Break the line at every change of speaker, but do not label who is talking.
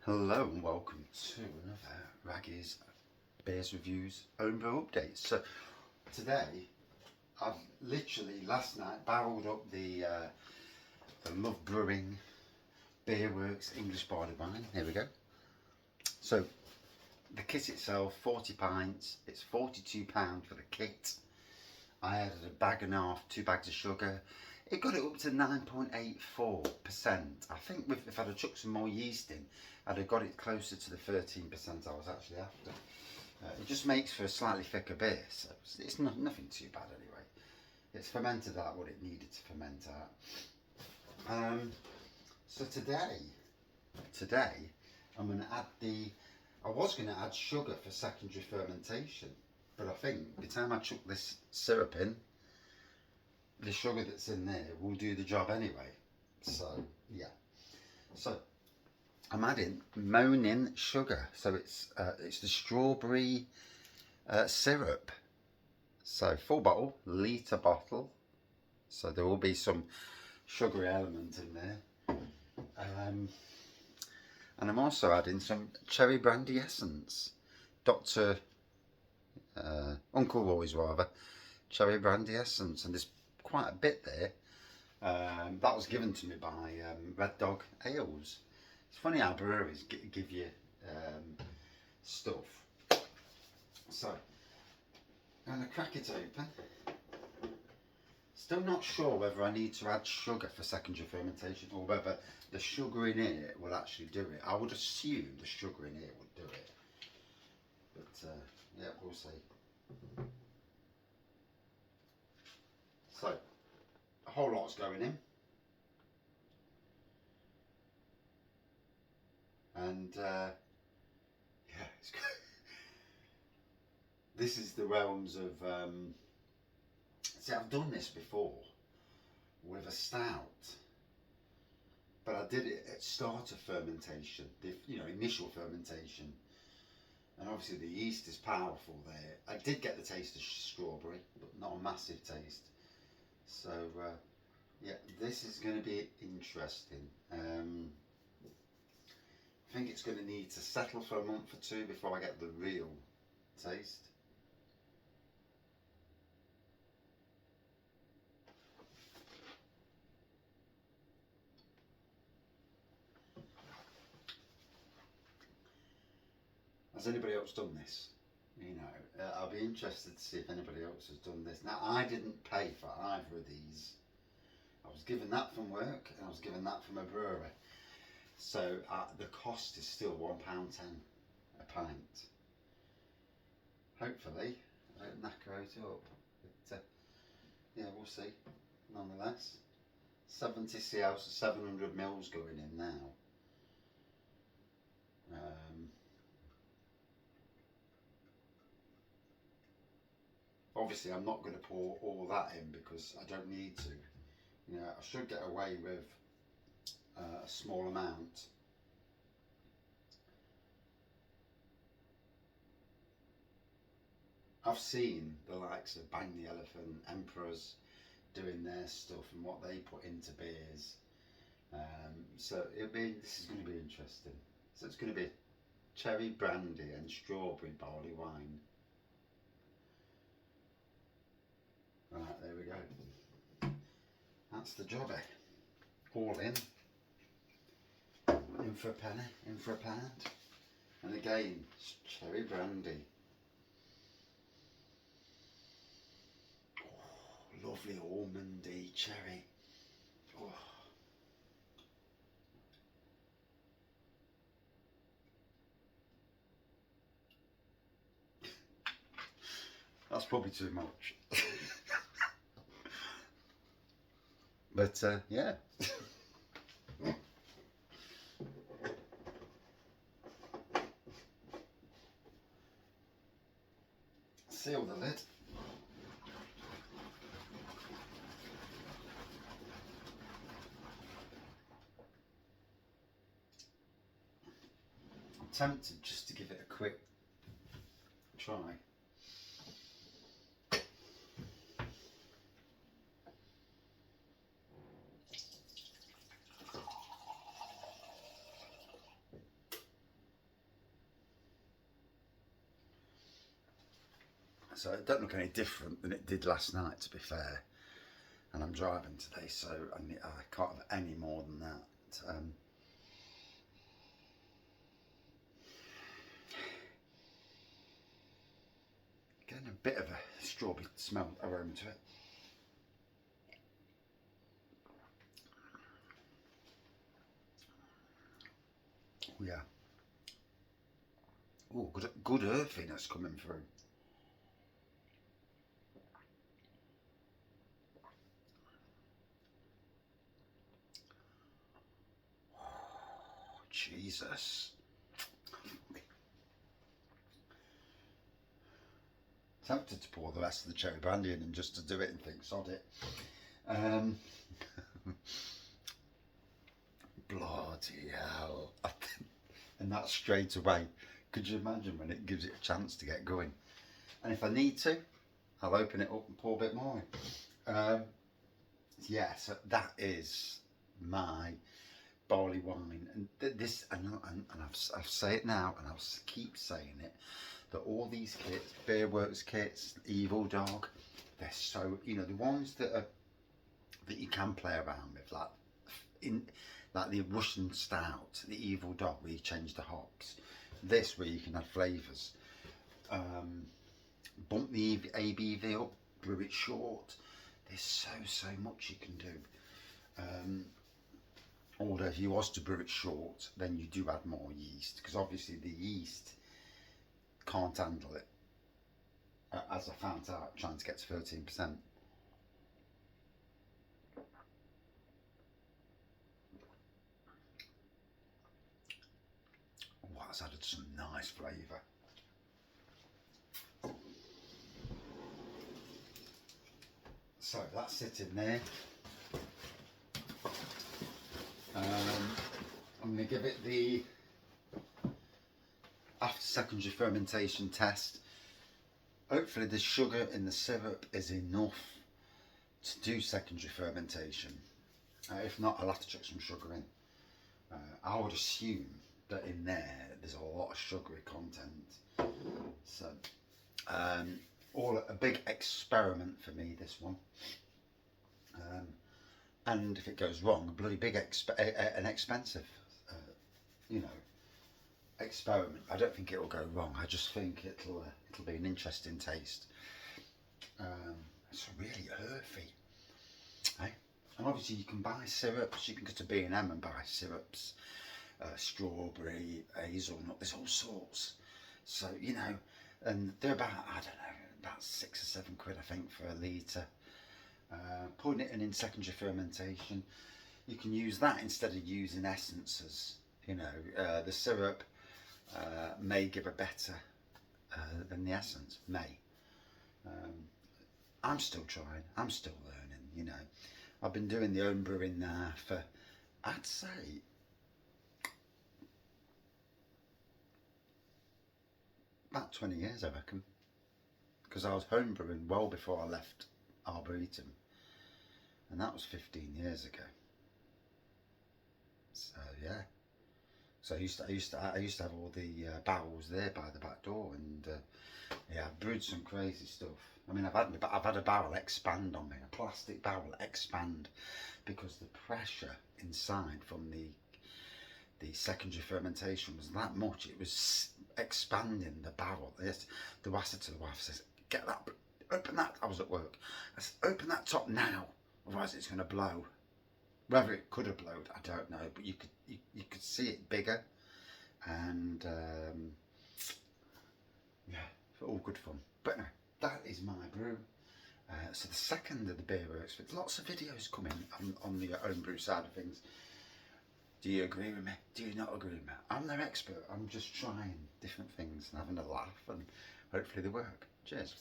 Hello and welcome to another Raggy's Beers Reviews Homebrew update. So today I've literally last night barreled up the Love Brewing Beerworks English Barley wine. Here we go. So the kit itself, 40 pints, it's £42 for the kit. I added a bag and a half, 2 bags of sugar. It got it up to 9.84%. I think if I'd have chucked some more yeast in, I'd have got it closer to the 13% I was actually after. It just makes for a slightly thicker beer, so it's nothing too bad anyway. It's fermented out what it needed to ferment out. So today I'm going to add I was going to add sugar for secondary fermentation, but I think by the time I chuck this syrup in, the sugar that's in there will do the job anyway. So yeah, so I'm adding moaning sugar. So it's the strawberry syrup. So full bottle, litre bottle. So there will be some sugary element in there. And I'm also adding some cherry brandy essence. Uncle Roy's rather, cherry brandy essence, and there's quite a bit there. That was given to me by Red Dog Ales. It's funny how breweries give you stuff. So I'm going to crack it open. Still not sure whether I need to add sugar for secondary fermentation or whether the sugar in here will actually do it. I would assume the sugar in here would do it, but yeah, we'll see. So a whole lot's going in, and yeah, it's good. This is the realms of see, I've done this before with a stout, but I did it at start of fermentation, initial fermentation, and obviously the yeast is powerful there. I did get the taste of strawberry, but not a massive taste. So yeah, this is going to be interesting. I think it's going to need to settle for a month or two before I get the real taste. Has anybody else done this? I'll be interested to see if anybody else has done this. Now, I didn't pay for either of these. I was given that from work and I was given that from a brewery. So the cost is still £1.10 a pint. Hopefully, I don't knacker it up. But yeah, we'll see. Nonetheless, 70 cl, so 700 mils going in now. Obviously, I'm not going to pour all that in because I don't need to. I should get away with a small amount. I've seen the likes of Bang the Elephant, Emperors doing their stuff and what they put into beers. So this is going to be interesting. So it's going to be cherry brandy and strawberry barley wine. Right, there we go. That's the jobby. All in. In for a penny, in for a pound. And again, cherry brandy. Oh, lovely almondy cherry. Oh. That's probably too much. But yeah. Seal the lid. I'm tempted just to give it a quick try. So it don't look any different than it did last night, to be fair. And I'm driving today, so I can't have any more than that. Getting a bit of a strawberry smell aroma to it. Oh, yeah. Oh, good earthiness coming through. Oh, Jesus. Tempted to pour the rest of the cherry brandy in and just to do it and think, sod it. Bloody hell. And that's straight away. Could you imagine when it gives it a chance to get going? And if I need to, I'll open it up and pour a bit more in. Yeah, so that is my barley wine. And this, and I'll say it now, and I'll keep saying it, that all these kits, Beerworks kits, Evil Dog, they're so, you know, the ones that you can play around with, like the Russian Stout, the Evil Dog, where you change the hops. This, where you can add flavours. Bump the ABV up, brew it short. There's so much you can do. Although if you was to brew it short, then you do add more yeast, because obviously the yeast can't handle it, as I found out trying to get to 13%. Oh, that's added some nice flavour. So that's sitting there. I'm going to give it the after secondary fermentation test. Hopefully the sugar in the syrup is enough to do secondary fermentation. If not, I'll have to chuck some sugar in. I would assume that in there's a lot of sugary content. So a big experiment for me, this one. And if it goes wrong, a bloody big an expensive you know, experiment. I don't think it will go wrong. I just think it'll be an interesting taste. It's really earthy, eh? And obviously you can buy syrups. You can go to B&M and buy syrups, strawberry, hazelnut. There's all sorts. So you know, and they're about, I don't know, about £6 or £7, I think, for a litre. Putting it in secondary fermentation, you can use that instead of using essences. You know, the syrup may give a better than the essence. I'm still trying. I'm still learning. You know, I've been doing the home brewing now for, I'd say, about 20 years, I reckon. Because I was home brewing well before I left Arboretum, and that was 15 years ago. So yeah. So I used to have all the barrels there by the back door, and yeah, I've brewed some crazy stuff. I mean, I've had a barrel expand on me, a plastic barrel expand, because the pressure inside from the secondary fermentation was that much. It was expanding the barrel. The wasser to the wife says, "Get that, open that." I was at work. I said, "Open that top now, otherwise it's going to blow." Whether it could have blown, I don't know, but you could see it bigger, and yeah, all good fun. But no, that is my brew. So the second of the Beerworks, with lots of videos coming on the homebrew side of things. Do you agree with me? Do you not agree with me? I'm no expert. I'm just trying different things and having a laugh, and hopefully they work. Cheers.